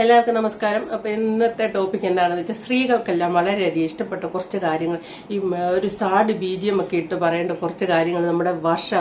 എല്ലാവർക്കും നമസ്കാരം. അപ്പൊ ഇന്നത്തെ ടോപ്പിക് എന്താണെന്ന് വെച്ചാൽ സ്ത്രീകൾക്കെല്ലാം വളരെയധികം ഇഷ്ടപ്പെട്ട കുറച്ച് കാര്യങ്ങൾ, ഈ ഒരു സാഡ് ബീജിയം ഒക്കെ ഇട്ട് പറയേണ്ട കുറച്ച് കാര്യങ്ങൾ നമ്മുടെ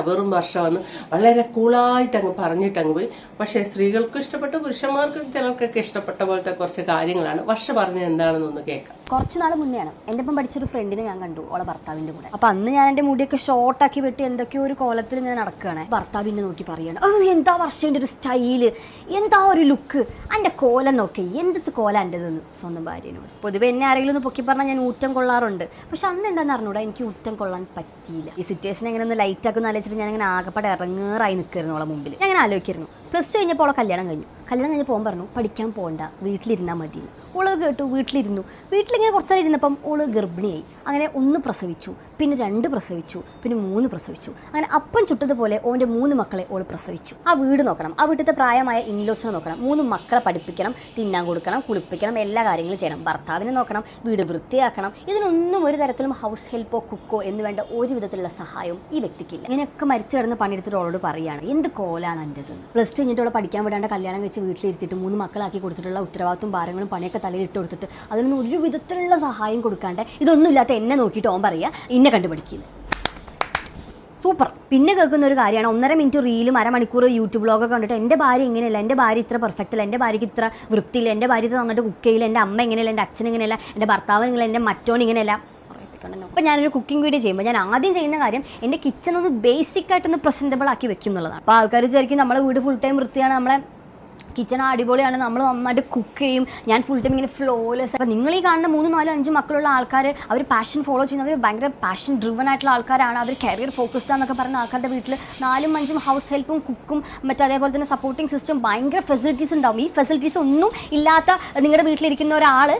വെറും വർഷ വന്ന് വളരെ കൂളായിട്ട് അങ്ങ് പറഞ്ഞിട്ട് പോയി. പക്ഷെ സ്ത്രീകൾക്കും ഇഷ്ടപ്പെട്ട പുരുഷന്മാർക്കും ചിലർക്കൊക്കെ ഇഷ്ടപ്പെട്ട പോലത്തെ കുറച്ച് കാര്യങ്ങളാണ്. വർഷ പറഞ്ഞത് എന്താണെന്നൊന്ന് കേൾക്കാം. കുറച്ച് നാൾ മുന്നെയാണ് എൻ്റെ ഒപ്പം പഠിച്ചൊരു ഫ്രണ്ടിനെ ഞാൻ കണ്ടു, ഓളെ ഭർത്താവിന്റെ കൂടെ. അപ്പൊ അന്ന് ഞാൻ എന്റെ മുടിയൊക്കെ ഷോർട്ടാക്കി വെട്ടി എന്തൊക്കെയോ ഒരു കോലത്തിൽ ഞാൻ നടക്കുകയാണ്. ഭർത്താവിനെ നോക്കി പറയാണ്, എന്താ വർഷന്റെ ഒരു സ്റ്റൈല്, എന്താ ഒരു ലുക്ക്, എന്റെ കോലം നോക്കി, എന്ത് കോല എന്റെതെന്ന് സ്വന്തം ഭാര്യനോട്. പൊതുവെ എന്നെ ആരെങ്കിലും ഒന്ന് പൊക്കി പറഞ്ഞാൽ ഞാൻ ഊറ്റം കൊള്ളാറുണ്ട്. പക്ഷെ അന്ന് എന്താണെന്ന് അറിഞ്ഞൂടാ, എനിക്ക് ഊറ്റം കൊള്ളാൻ പറ്റിയില്ല. ഈ സിറ്റുവേഷൻ എങ്ങനെ ഒന്ന് ലൈറ്റ് ആക്കുന്ന ആലോചിച്ചിട്ട് ഞാൻ ഇങ്ങനെ ആകെപ്പാടെ ഇറങ്ങാറായി നിൽക്കായിരുന്നു ഓളെ മുമ്പിൽ. ഞാൻ അങ്ങനെ ആലോചിക്കായിരുന്നു. +2 കഴിഞ്ഞപ്പോൾ ഓളെ കല്യാണം കഴിഞ്ഞ് പോകാൻ പറഞ്ഞു, പഠിക്കാൻ പോകണ്ട, വീട്ടിലിരുന്നാൽ മതി. ഓള് കേട്ടു, വീട്ടിലിരുന്നു. വീട്ടിലിങ്ങനെ കുറച്ചാൽ ഇരുന്നപ്പം ഓള് ഗർഭിണിയായി. അങ്ങനെ 1 പ്രസവിച്ചു, പിന്നെ 2 പ്രസവിച്ചു, പിന്നെ 3 പ്രസവിച്ചു. അങ്ങനെ അപ്പം ചുട്ടതുപോലെ ഓൻ്റെ 3 മക്കളെ ഓള് പ്രസവിച്ചു. ആ വീട് നോക്കണം, ആ വീട്ടിലത്തെ പ്രായമായ ഇൻലോസിനെ നോക്കണം, 3 മക്കളെ പഠിപ്പിക്കണം, തിന്നാൻ കൊടുക്കണം, കുളിപ്പിക്കണം, എല്ലാ കാര്യങ്ങളും ചെയ്യണം, ഭർത്താവിനെ നോക്കണം, വീട് വൃത്തിയാക്കണം. ഇതിനൊന്നും ഒരു തരത്തിലും ഹൗസ് ഹെൽപ്പോ കുക്കോ എന്ന് വേണ്ട ഒരു വിധത്തിലുള്ള സഹായവും ഈ വ്യക്തിക്കില്ല. ഇങ്ങനെയൊക്കെ മരിച്ചു കിടന്ന് പണിയെടുത്തിട്ട് ഓളോട് പറയുകയാണ്, എന്ത് കോലാണ് എൻ്റെത്. +2 കഴിഞ്ഞിട്ട് ഓളെ പഠിക്കാൻ വിടാണ്ട് കല്യാണം കഴിച്ച് വീട്ടിലിരുത്തിയിട്ട് 3 മക്കളാക്കി കൊടുത്തിട്ടുള്ള ഉത്തരവാദിത്വം ഭാരങ്ങളും പണിയൊക്കെ തലയിലിട്ട് കൊടുത്തിട്ട് അതിനൊന്നും ഒരു വിധത്തിലുള്ള സഹായം കൊടുക്കാണ്ട് ഇതൊന്നുമില്ലാത്ത എന്നെ നോക്കിയിട്ട് ഓൻ പറയുക ഇന്നെ കണ്ടുപിടിക്കുന്നത്. സൂപ്പർ. പിന്നെ കേൾക്കുന്ന ഒരു കാര്യമാണ്, 1.5 മിനിറ്റ് റീലും 1/2 മണിക്കൂർ യൂട്യൂബ് വ്ളോഗൊക്കെ കണ്ടിട്ട് എൻ്റെ ഭാര്യ ഇങ്ങനെയല്ല, എൻ്റെ ഭാര്യ ഇത്ര പെർഫെക്റ്റ് അല്ല, എൻ്റെ ഭാര്യയ്ക്ക് ഇത്ര വൃത്തിയില്ല, എൻ്റെ ഭാര്യ ഇത് നന്നായിട്ട് കുക്ക് ചെയ്യില്ല, എൻ്റെ അമ്മ ഇങ്ങനെയല്ല, എൻ്റെ അച്ഛൻ ഇങ്ങനെയല്ല, എൻ്റെ ഭർത്താവ് ഇങ്ങനെ, എൻ്റെ മറ്റോൻ ഇങ്ങനെയല്ല. അപ്പോൾ ഞാനൊരു കുക്കിംഗ് വീഡിയോ ചെയ്യുമ്പോൾ ഞാൻ ആദ്യം ചെയ്യുന്ന കാര്യം എൻ്റെ കിച്ചൺ ഒന്ന് ബേസിക് ആയിട്ടൊന്ന് പ്രസൻറ്റബിൾ ആക്കി വെക്കും എന്നുള്ളതാണ്. അപ്പോൾ ആൾക്കാർ വിചാരിക്കും നമ്മളെ വീട് ഫുൾ ടൈം വൃത്തിയാണ്, നമ്മളെ കിച്ചൺ അടിപൊളിയാണ്, നമ്മൾ നന്നായിട്ട് കുക്ക് ചെയ്യും, ഞാൻ ഫുൾ ടൈം ഇങ്ങനെ ഫ്ലോലെസ്. അപ്പോൾ നിങ്ങൾ ഈ കാണുന്ന 3, 4, 5 മക്കളുള്ള ആൾക്കാർ അവർ പാഷൻ ഫോളോ ചെയ്യുന്നവർ ഭയങ്കര പാഷൻ ഡ്രിവൺ ആയിട്ടുള്ള ആൾക്കാരാണ്, അവർ കരിയർ ഫോക്കസ്ഡ് ആണെന്നൊക്കെ പറയുന്ന ആൾക്കാരുടെ വീട്ടിൽ 4ഉം 5ഉം ഹൗസ് ഹെൽപ്പും കുക്കും അതേപോലെ തന്നെ സപ്പോർട്ടിങ് സിസ്റ്റം ഭയങ്കര ഫെസിലിറ്റീസ് ഉണ്ടാവും. ഈ ഫെസിലിറ്റീസ് ഒന്നും ഇല്ലാത്ത നിങ്ങളുടെ വീട്ടിലിരിക്കുന്ന ഒരാൾ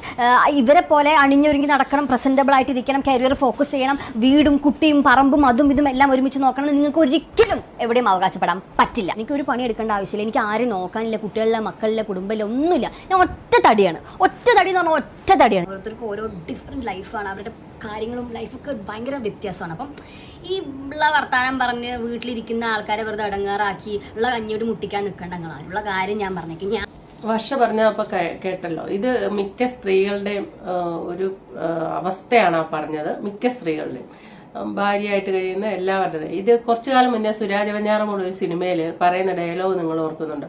ഇവരെ പോലെ അണിഞ്ഞൊരുങ്ങി നടക്കണം, പ്രസൻറ്റബിൾ ആയിട്ടിരിക്കണം, കരിയർ ഫോക്കസ് ചെയ്യണം, വീടും കുട്ടിയും പറമ്പും അതും ഇതും എല്ലാം ഒരുമിച്ച് നോക്കണം, നിങ്ങൾക്ക് ഒരിക്കലും എവിടെയും അവകാശപ്പെടാൻ പറ്റില്ല. എനിക്കൊരു പണി എടുക്കേണ്ട ആവശ്യമില്ല, എനിക്ക് ആരും നോക്കാനില്ല, കുട്ടികളിലെ മക്കളിലെ കുടുംബമില്ല, ഒന്നുമില്ല. ഞാൻ ഒറ്റ തടിയാണ് എന്ന് പറഞ്ഞാൽ ഒറ്റ തടിയാണ്. ഓരോരുത്തർക്കും ഓരോ ഡിഫറെൻറ്റ് ലൈഫാണ്, അവരുടെ കാര്യങ്ങളും ലൈഫൊക്കെ ഭയങ്കര വ്യത്യാസമാണ്. അപ്പം ഈ ഉള്ള വർത്താനം പറഞ്ഞ് വീട്ടിലിരിക്കുന്ന ആൾക്കാരെ വെറുതെ അടങ്ങാറാക്കി ഉള്ള കഞ്ഞിയോട് മുട്ടിക്കാൻ നിൽക്കേണ്ട ഉള്ള കാര്യം ഞാൻ പറഞ്ഞേക്കും. ഞാൻ വർഷ പറഞ്ഞപ്പോ കേട്ടല്ലോ, ഇത് മിക്ക സ്ത്രീകളുടെയും ഒരു അവസ്ഥയാണ് ആ പറഞ്ഞത്. മിക്ക സ്ത്രീകളുടെയും ഭാര്യയായിട്ട് കഴിയുന്ന എല്ലാവരുടെയും. ഇത് കുറച്ചു കാലം മുന്നേ സുരാജ് വെഞ്ഞാറമൂട് ഒരു സിനിമയിൽ പറയുന്ന ഡയലോഗ് നിങ്ങൾ ഓർക്കുന്നുണ്ട്,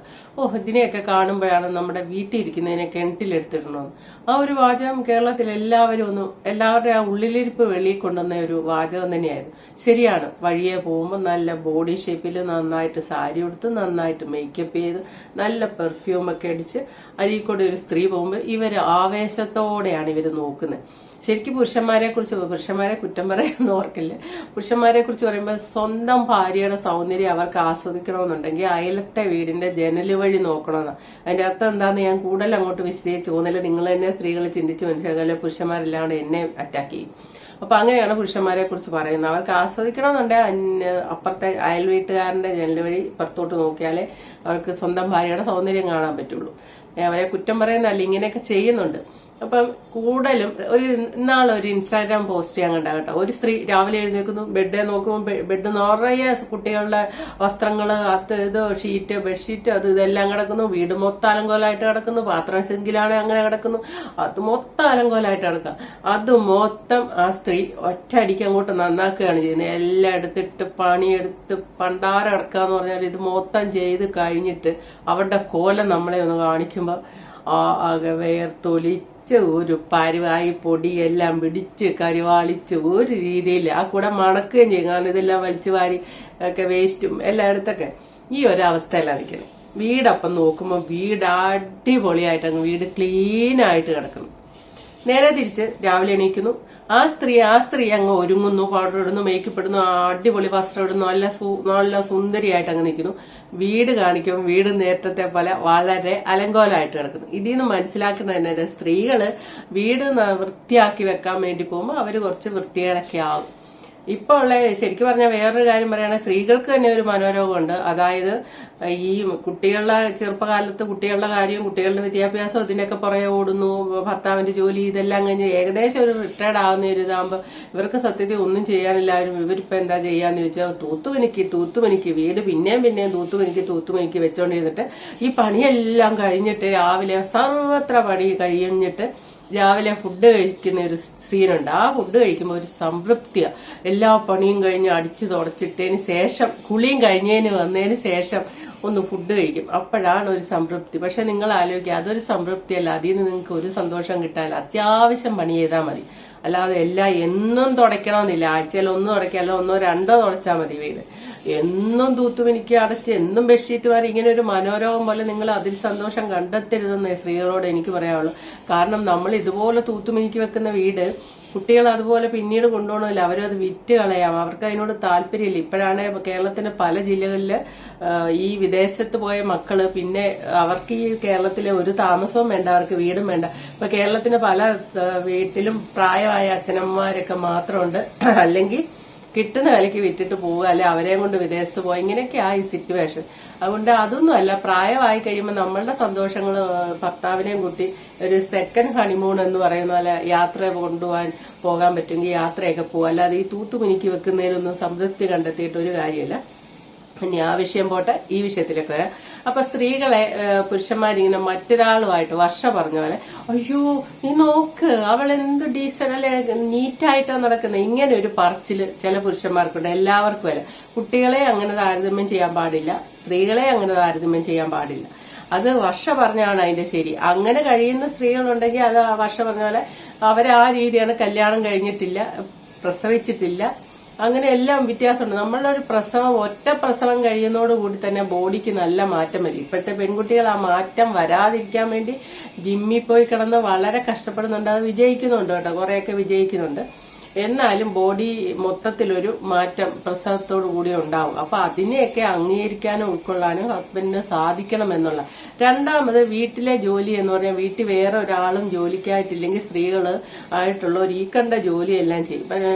ഇതിനെയൊക്കെ കാണുമ്പോഴാണ് നമ്മുടെ വീട്ടിൽ ഇരിക്കുന്നതിനെ കിണറ്റിലെടുത്തിടണമെന്ന്. ആ ഒരു വാചകം കേരളത്തിൽ എല്ലാവരുടെ ആ ഉള്ളിലിരിപ്പ് വെളിയിൽ കൊണ്ടുവന്ന ഒരു വാചകം തന്നെയായിരുന്നു. ശരിയാണ്, വഴിയെ പോകുമ്പോൾ നല്ല ബോഡി ഷേപ്പിൽ നന്നായിട്ട് സാരി ഉടുത്ത് നന്നായിട്ട് മേക്കപ്പ് ചെയ്ത് നല്ല പെർഫ്യൂമൊക്കെ അടിച്ച് അരീക്കോട് ഒരു സ്ത്രീ പോകുമ്പോൾ ഇവര് ആവേശത്തോടെയാണ് ഇവര് നോക്കുന്നത്. ശരിക്കും പുരുഷന്മാരെ കുറ്റം പറയാമെന്ന് ഓർക്കില്ല. പുരുഷന്മാരെ കുറിച്ച് പറയുമ്പോൾ സ്വന്തം ഭാര്യയുടെ സൗന്ദര്യം അവർക്ക് ആസ്വദിക്കണമെന്നുണ്ടെങ്കിൽ അയലത്തെ വീടിന്റെ ജനല് വഴി നോക്കണമെന്നാണ്. അതിന്റെ അർത്ഥം എന്താണെന്ന് ഞാൻ കൂടുതൽ അങ്ങോട്ട് വിശദീകരിച്ച് പോകുന്നില്ല. നിങ്ങൾ തന്നെ സ്ത്രീകൾ ചിന്തിച്ച് മനസ്സിലാക്കാതെ പുരുഷന്മാരെല്ലാം എന്നെ അറ്റാക്ക് ചെയ്യും. അപ്പൊ അങ്ങനെയാണ് പുരുഷന്മാരെ കുറിച്ച് പറയുന്നത്. അവർക്ക് ആസ്വദിക്കണമെന്നുണ്ടെങ്കിൽ അപ്പുറത്തെ അയൽ വീട്ടുകാരന്റെ ജനല് വഴി പുറത്തോട്ട് നോക്കിയാലേ അവർക്ക് സ്വന്തം ഭാര്യയുടെ സൗന്ദര്യം കാണാൻ പറ്റുള്ളൂ. അവരെ കുറ്റം പറയുന്നതല്ല, ഇങ്ങനെയൊക്കെ ചെയ്യുന്നുണ്ട്. അപ്പം കൂടുതലും ഇന്നാളൊരു ഇൻസ്റ്റാഗ്രാം പോസ്റ്റ് ഞാൻ കണ്ട കേട്ടോ. ഒരു സ്ത്രീ രാവിലെ എഴുന്നേക്കുന്നു, ബെഡ് നോക്കുമ്പോൾ ബെഡ് നിറയെ കുട്ടികളുടെ വസ്ത്രങ്ങള്, ഷീറ്റ്, ബെഡ്ഷീറ്റ്, ഇതെല്ലാം കിടക്കുന്നു. വീട് മൊത്തം അലങ്കോലമായിട്ട് കിടക്കുന്നു. പാത്രം സിങ്കിലാണ് അങ്ങനെ കിടക്കുന്നു. അത് മൊത്തം അലങ്കോലമായിട്ട് കിടക്കുക. അത് മൊത്തം ആ സ്ത്രീ ഒറ്റയടിക്ക് അങ്ങോട്ട് നന്നാക്കുകയാണ് ചെയ്യുന്നത്. എല്ലാം എടുത്തിട്ട് പണിയെടുത്ത് പണ്ടാരം കിടക്കാന്ന് പറഞ്ഞാൽ ഇത് മൊത്തം ചെയ്ത് കഴിഞ്ഞിട്ട് അവരുടെ കോലം നമ്മളെ ഒന്ന് കാണിക്കുമ്പോ ആകെ വേർത്തൊലിച്ച് ഒരു പരുവായി പൊടിയെല്ലാം പിടിച്ച് കരിവാളിച്ച് ഒരു രീതിയിൽ ആ കൂടെ മണക്കുകയും ചെയ്യും. കാരണം ഇതെല്ലാം വലിച്ചു വാരി ഒക്കെ വേസ്റ്റും എല്ലായിടത്തൊക്കെ ഈ ഒരു അവസ്ഥയിലാണ് നിൽക്കുന്നത്. വീടപ്പം നോക്കുമ്പോൾ വീട് അടിപൊളിയായിട്ട് വീട് ക്ലീൻ ആയിട്ട് കിടക്കുന്നു. നേരെ തിരിച്ച് രാവിലെ എണീക്കുന്നു, ആ സ്ത്രീ അങ്ങ് ഒരുങ്ങുന്നു, പൗഡർ ഇടുന്നു, മേക്കപ്പ് ഇടുന്നു, അടിപൊളി വസ്ത്രം ഇടുന്നു, നല്ല സുന്ദരിയായിട്ട് അങ്ങ് നിൽക്കുന്നു. വീട് കാണിക്കുമ്പോൾ വീട് നേരത്തെ പോലെ വളരെ അലങ്കോലമായിട്ട് കിടക്കുന്നു. ഇതിൽ നിന്ന് മനസ്സിലാക്കുന്നത് സ്ത്രീകള് വീട് വൃത്തിയാക്കി വെക്കാൻ വേണ്ടി പോകുമ്പോൾ അവര് കുറച്ച് വൃത്തികേടൊക്കെ ആവും. ഇപ്പൊ ഉള്ള ശരിക്കും പറഞ്ഞാൽ വേറൊരു കാര്യം പറയുകയാണെങ്കിൽ സ്ത്രീകൾക്ക് തന്നെ ഒരു മനോരോഗമുണ്ട്. അതായത് ഈ കുട്ടികളുടെ ചെറുപ്പകാലത്ത് കുട്ടികളുടെ കാര്യവും കുട്ടികളുടെ വിദ്യാഭ്യാസം ഇതിനൊക്കെ പുറകെ ഓടുന്നു, ഭർത്താവിന്റെ ജോലി ഇതെല്ലാം കഴിഞ്ഞ് ഏകദേശം ഒരു റിട്ടയർഡ് ആവുന്ന ഒരു ഇതാകുമ്പോൾ ഇവർക്ക് സത്യത്തിൽ ഒന്നും ചെയ്യാനില്ലാവരും ഇവരിപ്പോ എന്താ ചെയ്യാന്ന് ചോദിച്ചാൽ തൂത്തുമണിക്ക് വീട് പിന്നെയും തൂത്തുമണിക്ക് വെച്ചോണ്ടിരുന്നിട്ട് ഈ പണിയെല്ലാം കഴിഞ്ഞിട്ട് രാവിലെ സർവത്ര പണി കഴിഞ്ഞിട്ട് രാവിലെ ഫുഡ് കഴിക്കുന്ന ഒരു സീനുണ്ട്. ആ ഫുഡ് കഴിക്കുമ്പോൾ ഒരു സംതൃപ്തിയാ. എല്ലാ പണിയും കഴിഞ്ഞ് അടിച്ചു തുടച്ചിട്ടതിന് ശേഷം കുളിയും കഴിഞ്ഞതിന് വന്നതിന് ശേഷം ഒന്ന് ഫുഡ് കഴിക്കും. അപ്പോഴാണ് ഒരു സംതൃപ്തി. പക്ഷെ നിങ്ങൾ ആലോചിക്കുക, അതൊരു സംതൃപ്തിയല്ല. അതിൽ നിന്ന് നിങ്ങൾക്ക് ഒരു സന്തോഷം കിട്ടാനില്ല. അത്യാവശ്യം പണി ചെയ്താൽ മതി. അല്ലാതെ എല്ലാം എന്നും തുടയ്ക്കണമെന്നില്ല. ആഴ്ചയിൽ ഒന്ന് തുടയ്ക്കാമല്ലോ, ഒന്നോ രണ്ടോ തുടച്ചാൽ മതി വീട്. എന്നും തൂത്തുമിനിക്ക് അടച്ച് എന്നും ബെഡ്ഷീറ്റ് മാറി ഇങ്ങനെ ഒരു മനോരോഗം പോലെ നിങ്ങൾ അതിൽ സന്തോഷം കണ്ടെത്തരുതെന്ന് സ്ത്രീകളോട് എനിക്ക് പറയാനുള്ളൂ. കാരണം നമ്മൾ ഇതുപോലെ തൂത്തുമിനിക്ക് വെക്കുന്ന വീട് കുട്ടികൾ അതുപോലെ പിന്നീട് കൊണ്ടുപോകണമില്ല. അവരും അത് വിറ്റ് കളയാം. അവർക്ക് അതിനോട് താല്പര്യമില്ല. ഇപ്പോഴാണ് കേരളത്തിന്റെ പല ജില്ലകളില് ഈ വിദേശത്ത് പോയ മക്കള് പിന്നെ അവർക്ക് ഈ കേരളത്തിലെ ഒരു താമസവും വേണ്ട, അവർക്ക് വീടും വേണ്ട. ഇപ്പൊ കേരളത്തിന് പല വീട്ടിലും പ്രായമായ അച്ഛനമ്മമാരൊക്കെ മാത്രമുണ്ട്. അല്ലെങ്കിൽ കിട്ടുന്ന വിലയ്ക്ക് വിറ്റിട്ട് പോവുക, അല്ലെ അവരെയും കൊണ്ട് വിദേശത്ത് പോവുക. ഇങ്ങനെയൊക്കെയാ ഈ സിറ്റുവേഷൻ. അതുകൊണ്ട് അതൊന്നുമല്ല, പ്രായമായി കഴിയുമ്പോൾ നമ്മളുടെ സന്തോഷങ്ങൾ ഭർത്താവിനെയും കൂട്ടി ഒരു സെക്കൻഡ് ഹണിമൂൺ എന്ന് പറയുന്ന പോലെ യാത്ര പോകാൻ പറ്റുമെങ്കിൽ യാത്രയൊക്കെ പോവുക. അല്ലാതെ ഈ തൂത്തുമിനിക്ക് വെക്കുന്നതിലൊന്നും സംതൃപ്തി കണ്ടെത്തിയിട്ട് ഒരു കാര്യമില്ല. ഇനി ആ വിഷയം പോട്ടെ, ഈ വിഷയത്തിലേക്ക് വരാം. അപ്പൊ സ്ത്രീകളെ പുരുഷന്മാരിങ്ങനെ മറ്റൊരാളുമായിട്ട് വർഷ പറഞ്ഞ പോലെ, അയ്യോ നീ നോക്ക് അവൾ എന്ത് ഡീസന്റ് അല്ലെ, നീറ്റായിട്ടാണ് നടക്കുന്നത്, ഇങ്ങനെ ഒരു പറച്ചില് ചില പുരുഷന്മാർക്കുണ്ട്. എല്ലാവർക്കും അല്ല. കുട്ടികളെ അങ്ങനെ താരതമ്യം ചെയ്യാൻ പാടില്ല, സ്ത്രീകളെ അങ്ങനെ താരതമ്യം ചെയ്യാൻ പാടില്ല. അത് വർഷ പറഞ്ഞാണ് അതിന്റെ ശരി. അങ്ങനെ കഴിയുന്ന സ്ത്രീകളുണ്ടെങ്കിൽ അത് വർഷ പറഞ്ഞ പോലെ അവരെ ആ രീതിയാണ്. കല്യാണം കഴിഞ്ഞിട്ടില്ല, പ്രസവിച്ചിട്ടില്ല, അങ്ങനെ എല്ലാം വ്യത്യാസമുണ്ട്. നമ്മളുടെ ഒരു പ്രസവം, ഒറ്റ പ്രസവം കഴിയുന്നതോടുകൂടി തന്നെ ബോഡിക്ക് നല്ല മാറ്റം വരും. ഇപ്പോഴത്തെ പെൺകുട്ടികൾ ആ മാറ്റം വരാതിരിക്കാൻ വേണ്ടി ജിമ്മിൽ പോയി കിടന്ന് വളരെ കഷ്ടപ്പെടുന്നുണ്ട്. അത് വിജയിക്കുന്നുണ്ട് കേട്ടോ, കുറെയൊക്കെ വിജയിക്കുന്നുണ്ട്. എന്നാലും ബോഡി മൊത്തത്തിലൊരു മാറ്റം പ്രസവത്തോടു കൂടി ഉണ്ടാവും. അപ്പൊ അതിനെയൊക്കെ അംഗീകരിക്കാനും ഉൾക്കൊള്ളാനും ഹസ്ബൻഡിന് സാധിക്കണം എന്നുള്ള. രണ്ടാമത് വീട്ടിലെ ജോലി എന്ന് പറഞ്ഞാൽ വീട്ടിൽ വേറെ ഒരാളും ജോലിക്കായിട്ടില്ലെങ്കിൽ സ്ത്രീകള് ആയിട്ടുള്ള ഒരു ഈ കണ്ട ജോലിയെല്ലാം ചെയ്യും.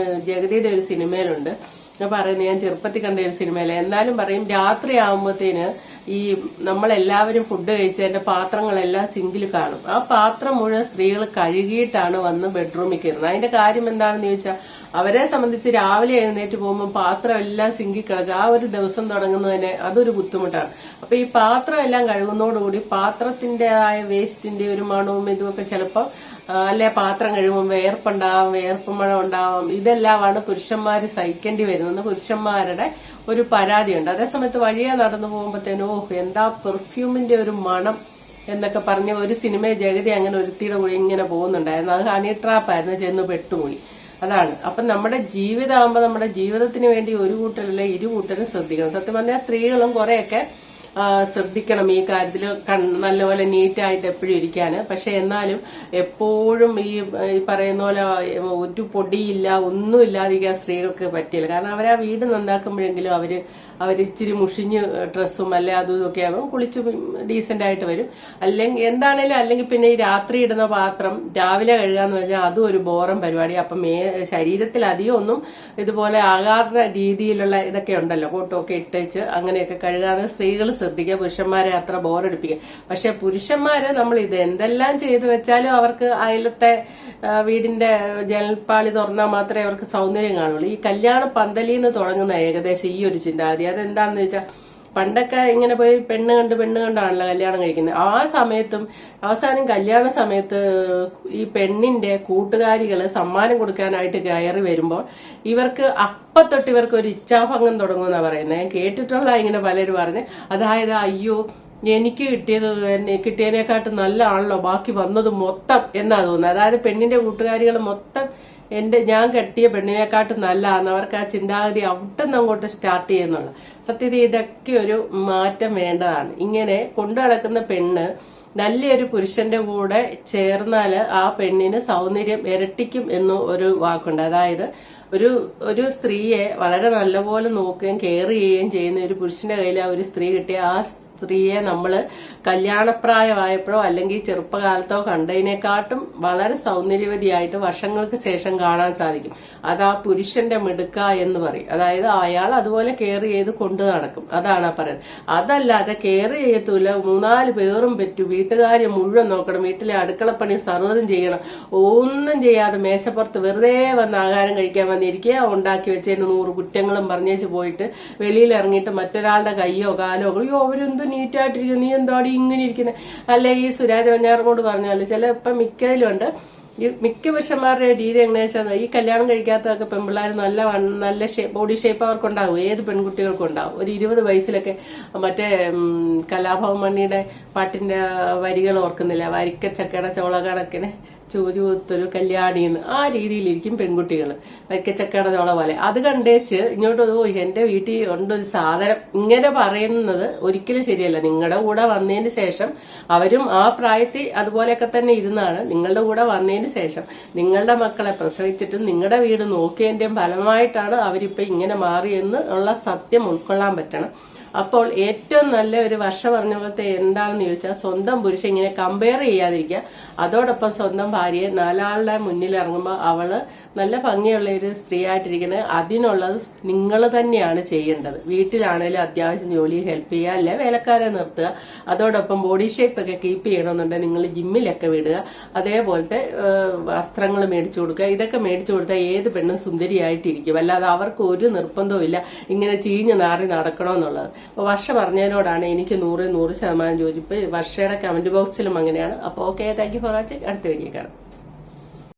ജഗതിയുടെ ഒരു സിനിമയിലുണ്ട് പറയുന്നത്, ഞാൻ ചെറുപ്പത്തിൽ കണ്ട ഒരു സിനിമയില്. എന്നാലും പറയും രാത്രി ആവുമ്പോഴത്തേന് ഈ നമ്മളെല്ലാവരും ഫുഡ് കഴിച്ചതിന്റെ പാത്രങ്ങളെല്ലാം സിങ്കിൽ കാണും. ആ പാത്രം മുഴുവൻ സ്ത്രീകൾ കഴുകിയിട്ടാണ് വന്ന് ബെഡ്റൂമിൽ കയറുന്നത്. അതിന്റെ കാര്യം എന്താണെന്ന് ചോദിച്ചാൽ അവരെ സംബന്ധിച്ച് രാവിലെ എഴുന്നേറ്റ് പോകുമ്പോൾ പാത്രം എല്ലാം സിങ്കിൽ കിടക്കുക. ആ ഒരു ദിവസം തുടങ്ങുന്നതിന് അതൊരു ബുദ്ധിമുട്ടാണ്. അപ്പൊ ഈ പാത്രം എല്ലാം കഴുകുന്നതോടുകൂടി പാത്രത്തിന്റേതായ വേസ്റ്റിന്റെ ഒരു മണവും ഇതുമൊക്കെ ചിലപ്പോൾ അല്ലെ പാത്രം കഴിയുമ്പോൾ വേർപ്പ് മണം ഉണ്ടാവാം. ഇതെല്ലാമാണ് പുരുഷന്മാര് സഹിക്കേണ്ടി വരുന്നത്. പുരുഷന്മാരുടെ ഒരു പരാതിയുണ്ട്. അതേസമയത്ത് വഴിയെ നടന്നു പോകുമ്പോഴത്തേനും എന്താ പെർഫ്യൂമിന്റെ ഒരു മണം എന്നൊക്കെ പറഞ്ഞ് ഒരു സിനിമയെ ജഗതി അങ്ങനെ ഒരുത്തിയുടെ കൂടി ഇങ്ങനെ പോകുന്നുണ്ടായിരുന്നു. അത് ഹണി ട്രാപ്പായിരുന്നു, ചെന്ന് പെട്ടുപോയി. അതാണ്. അപ്പൊ നമ്മുടെ ജീവിതമാകുമ്പോൾ നമ്മുടെ ജീവിതത്തിന് വേണ്ടി ഒരു കൂട്ടരല്ല ഇരു കൂട്ടരും ശ്രദ്ധിക്കണം. സത്യം പറഞ്ഞാൽ സ്ത്രീകളും കുറെയൊക്കെ ശ്രദ്ധിക്കണം ഈ കാര്യത്തിൽ, നല്ലപോലെ നീറ്റായിട്ട് എപ്പോഴും ഇരിക്കാന്. പക്ഷെ എന്നാലും എപ്പോഴും ഈ പറയുന്ന പോലെ ഒരു പൊടിയില്ല ഒന്നും ഇല്ലാതിരിക്കാൻ സ്ത്രീകൾക്ക് പറ്റില്ല. കാരണം അവരാ വീട് നന്നാക്കുമ്പോഴെങ്കിലും അവരിച്ചിരി മുഷിഞ്ഞ് ഡ്രസ്സും അല്ലെ അതും ഇതൊക്കെ ആകും, കുളിച്ച് ഡീസന്റ് ആയിട്ട് വരും. അല്ലെങ്കിൽ പിന്നെ ഈ രാത്രി ഇടുന്ന പാത്രം രാവിലെ കഴുകാന്ന് വെച്ചാൽ അതും ഒരു ബോറം പരിപാടി. അപ്പം ശരീരത്തിൽ അധികം ഒന്നും ഇതുപോലെ ആകാത്ത രീതിയിലുള്ള ഇതൊക്കെ ഉണ്ടല്ലോ, കോട്ടൊക്കെ ഇട്ടേച്ച് അങ്ങനെയൊക്കെ കഴുകാതെ സ്ത്രീകൾ ശ്രദ്ധിക്കുക, പുരുഷന്മാരെ അത്ര ബോറടിപ്പിക്കുക. പക്ഷെ പുരുഷന്മാര് നമ്മൾ ഇത് എന്തെല്ലാം ചെയ്തു വെച്ചാലും അവർക്ക് അയലത്തെ വീടിന്റെ ജനൽപ്പാളി തുറന്നാൽ മാത്രമേ അവർക്ക് സൗന്ദര്യം കാണുള്ളൂ. ഈ കല്യാണ പന്തലിന്ന് തുടങ്ങുന്ന ഏകദേശം ഈ ഒരു ചിന്താഗതി. അതെന്താണെന്ന് വെച്ചാൽ പണ്ടൊക്കെ ഇങ്ങനെ പോയി പെണ്ണ് കണ്ടാണല്ലോ കല്യാണം കഴിക്കുന്നത്. ആ സമയത്തും അവസാനം കല്യാണ സമയത്ത് ഈ പെണ്ണിന്റെ കൂട്ടുകാരികള് സമ്മാനം കൊടുക്കാനായിട്ട് കയറി വരുമ്പോൾ ഇവർക്ക് അപ്പത്തൊട്ട് ഇവർക്ക് ഒരു ഇച്ഛാഭംഗം തുടങ്ങുമെന്നാ പറയുന്നത്. ഞാൻ കേട്ടിട്ടുള്ള ഇങ്ങനെ പലരും പറഞ്ഞ്, അതായത് അയ്യോ എനിക്ക് കിട്ടിയതിനെക്കാട്ടും നല്ല ആണല്ലോ ബാക്കി വന്നത് മൊത്തം എന്നാ തോന്നുന്നത്. അതായത് പെണ്ണിന്റെ കൂട്ടുകാരികൾ മൊത്തം ഞാൻ കെട്ടിയ പെണ്ണിനെക്കാട്ടും നല്ലതാന്ന് അവർക്ക് ആ ചിന്താഗതി അവിടുന്ന് അങ്ങോട്ട് സ്റ്റാർട്ട് ചെയ്യുന്നുള്ള. സത്യത്തിൽ ഇതൊക്കെ ഒരു മാറ്റം വേണ്ടതാണ്. ഇങ്ങനെ കൊണ്ടു നടക്കുന്ന പെണ്ണ് നല്ലൊരു പുരുഷന്റെ കൂടെ ചേർന്നാല് ആ പെണ്ണിന് സൗന്ദര്യം ഇരട്ടിക്കും എന്ന് ഒരു വാക്കുണ്ട്. അതായത് ഒരു സ്ത്രീയെ വളരെ നല്ലപോലെ നോക്കുകയും കെയർ ചെയ്യുകയും ചെയ്യുന്ന ഒരു പുരുഷന്റെ കയ്യിൽ ആ ഒരു സ്ത്രീ കിട്ടിയ ആ സ്ത്രീയെ നമ്മള് കല്യാണപ്രായമായപ്പോഴോ അല്ലെങ്കിൽ ചെറുപ്പകാലത്തോ കണ്ടതിനെക്കാട്ടും വളരെ സൗന്ദര്യവതിയായിട്ട് വർഷങ്ങൾക്ക് ശേഷം കാണാൻ സാധിക്കും. അത് ആ പുരുഷന്റെ മിടുക്ക എന്ന് പറയും. അതായത് അയാൾ അതുപോലെ കെയർ ചെയ്ത് കൊണ്ടു നടക്കും. അതാണ് ആ പറയുന്നത്. അതല്ലാതെ കെയർ ചെയ്യത്തൂല, 3-4 പേരും പറ്റൂ, വീട്ടുകാരെ മുഴുവൻ നോക്കണം, വീട്ടിലെ അടുക്കളപ്പണി സർവ്വതും ചെയ്യണം, ഒന്നും ചെയ്യാതെ മേശപ്പുറത്ത് വെറുതെ വന്ന് ആഹാരം കഴിക്കാൻ വന്നിരിക്കുക, ഉണ്ടാക്കി വെച്ചതിന് 100 കുറ്റങ്ങളും പറഞ്ഞേച്ച് പോയിട്ട് വെളിയിൽ ഇറങ്ങിയിട്ട് മറ്റൊരാളുടെ കയ്യോ കാലോ അയ്യോ അവരെന്തോ നീറ്റായിട്ടിരിക്കുന്നു, നീ എന്താടി ഇങ്ങനെ ഇരിക്കുന്നത്. അല്ലെ ഈ സുരാജ് വെഞ്ഞാറമോട് പറഞ്ഞാല് ചില ഇപ്പം മിക്കതിലുണ്ട്. ഈ മിക്ക പുരുഷന്മാരുടെ രീതി എങ്ങനെയാ വെച്ചാൽ ഈ കല്യാണം കഴിക്കാത്തതൊക്കെ പെൺപിള്ളേർ നല്ല ബോഡി ഷേപ്പ് അവർക്കുണ്ടാവും. ഏത് പെൺകുട്ടികൾക്കും ഉണ്ടാവും. ഒരു 20 വയസ്സിലൊക്കെ മറ്റേ കലാഭവൻ മണിയുടെ പാട്ടിന്റെ വരികൾ ഓർക്കുന്നില്ല, വരിക്കച്ചക്കയുടെ ചോള കണക്കിന് ചൂചൂത്തൊരു കല്യാണിന്ന് ആ രീതിയിലിരിക്കും പെൺകുട്ടികൾ, വരിക്കച്ചക്കയുടെ ചോള പോലെ. അത് കണ്ടേച്ച് ഇങ്ങോട്ട് എന്റെ വീട്ടിൽ ഉണ്ടൊരു സാധനം ഇങ്ങനെ പറയുന്നത് ഒരിക്കലും ശരിയല്ല. നിങ്ങളുടെ കൂടെ വന്നതിന് ശേഷം അവരും ആ പ്രായത്തിൽ അതുപോലെയൊക്കെ തന്നെ ഇരുന്നാണ്. നിങ്ങളുടെ കൂടെ വന്നതിന് ശേഷം നിങ്ങളുടെ മക്കളെ പ്രസവിച്ചിട്ടും നിങ്ങളുടെ വീട് നോക്കിയതിന്റെയും ഫലമായിട്ടാണ് അവരിപ്പോ ഇങ്ങനെ മാറിയെന്ന് ഉള്ള സത്യം ഉൾക്കൊള്ളാൻ പറ്റണം. അപ്പോൾ ഏറ്റവും നല്ല ഒരു വർഷ പറഞ്ഞ പോലത്തെ എന്താണെന്ന് ചോദിച്ചാൽ സ്വന്തം പുരുഷൻ ഇങ്ങനെ കമ്പയർ ചെയ്യാതിരിക്കുക. അതോടൊപ്പം സ്വന്തം ഭാര്യയെ 4 ആളുടെ മുന്നിൽ ഇറങ്ങുമ്പോൾ അവള് നല്ല ഭംഗിയുള്ള ഒരു സ്ത്രീ ആയിട്ടിരിക്കുന്നത് അതിനുള്ളത് നിങ്ങൾ തന്നെയാണ് ചെയ്യേണ്ടത്. വീട്ടിലാണെങ്കിലും അത്യാവശ്യം ജോലി ഹെൽപ്പ് ചെയ്യുക, അല്ലെ വേലക്കാരെ നിർത്തുക. അതോടൊപ്പം ബോഡി ഷേപ്പ് ഒക്കെ കീപ്പ് ചെയ്യണമെന്നുണ്ടെങ്കിൽ നിങ്ങൾ ജിമ്മിലൊക്കെ വിടുക. അതേപോലത്തെ വസ്ത്രങ്ങൾ മേടിച്ചു കൊടുക്കുക. ഇതൊക്കെ മേടിച്ചു കൊടുത്താൽ ഏത് പെണ്ണും സുന്ദരിയായിട്ടിരിക്കും. അല്ലാതെ അവർക്ക് ഒരു നിർബന്ധവും ഇല്ല ഇങ്ങനെ ചീഞ്ഞു നാറി നടക്കണമെന്നുള്ളത്. അപ്പോൾ വർഷ പറഞ്ഞതിനോടാണ് എനിക്ക് 100% യോജിപ്പ്. വർഷയുടെ കമന്റ് ബോക്സിലും അങ്ങനെയാണ്. അപ്പോൾ okay, thank you for watching. അടുത്ത വീഡിയോ കാണാം.